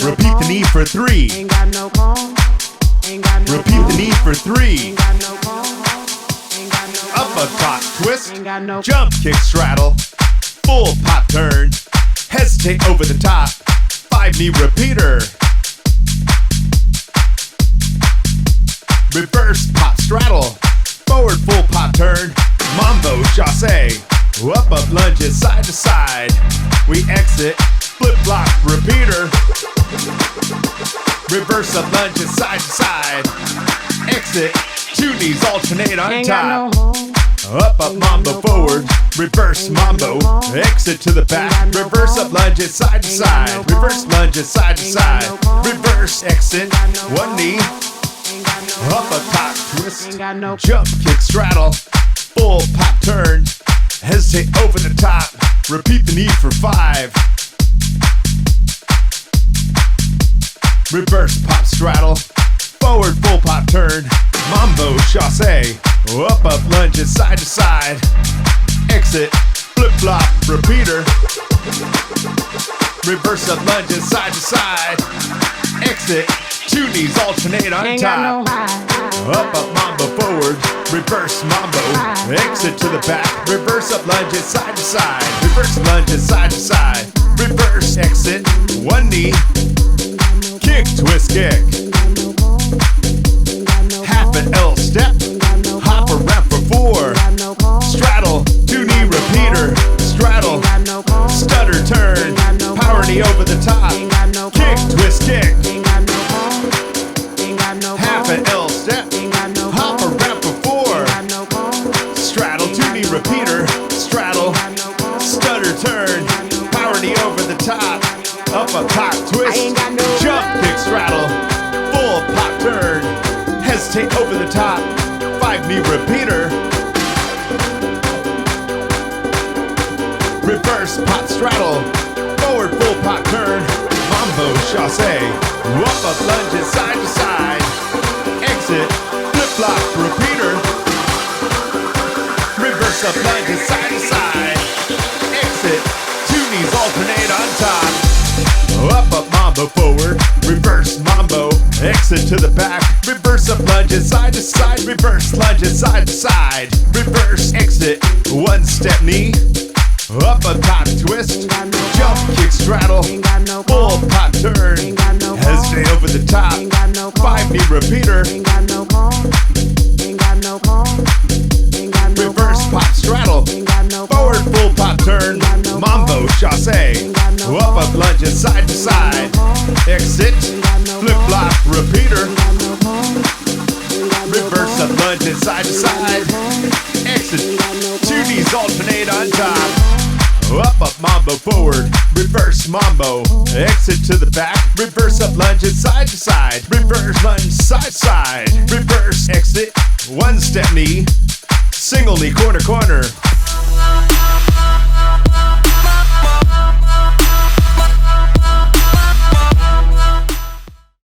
Repeat the knee for 3. Repeat the knee for 3. Upper top twist, jump kick straddle, full pop turn, hesitate over the top, 5 knee repeater. Reverse pop straddle, forward full pop turn, mambo chasse, up lunges side to side. We exit, flip flop repeater. Reverse up lunges side to side. Exit, 2 knees alternate on top. Up mambo forward, reverse mambo, exit to the back. Reverse up lunges side to side. Reverse lunges side to side. Reverse exit, 1 knee. Up a top twist, jump kick straddle, full pop turn, hesitate over the top, repeat the knee for 5. Reverse pop straddle, forward full pop turn, mambo chasse, up lunges side to side, exit, flip flop repeater. Reverse up lunges side to side, exit, 2 knees alternate on top. Up mambo forward, reverse mambo, exit to the back. Reverse up lunges side to side. Reverse lunges side to side. Reverse exit, 1 knee. Kick, twist, kick. Half an L step. Hop around for 4. Straddle, 2 knee repeater. Straddle, stutter turn. Power knee over the top. Kick, twist, kick. Half an L step, hop around for 4. Straddle, 2 knee repeater. Straddle, stutter turn. Power knee over the top. Up a pop twist. Jump kick straddle. Full pop turn. Hesitate over the top. 5 knee repeater. Reverse pop straddle. Forward full pop turn. Mambo chasse. Up lunges side to side. Exit, flip flop repeater. Reverse up lunges side to side. Exit, 2 knees alternate on top. Up mambo forward. Reverse mambo. Exit to the back. Reverse up lunges side to side. Reverse lunges side to side. Reverse exit, 1 step knee. Up a top twist, jump kick straddle, full pop turn, hesitate over the top, 5 knee repeater, reverse pop straddle, forward full pop turn, mambo chasse, up lunges side to side, exit, flip flop repeater, reverse up lunges side to side, exit, 2 knees alternate on top. Up mambo forward, reverse mambo, exit to the back, reverse up lunges side to side, reverse lunge side side, reverse exit, 1 step knee, single knee corner corner.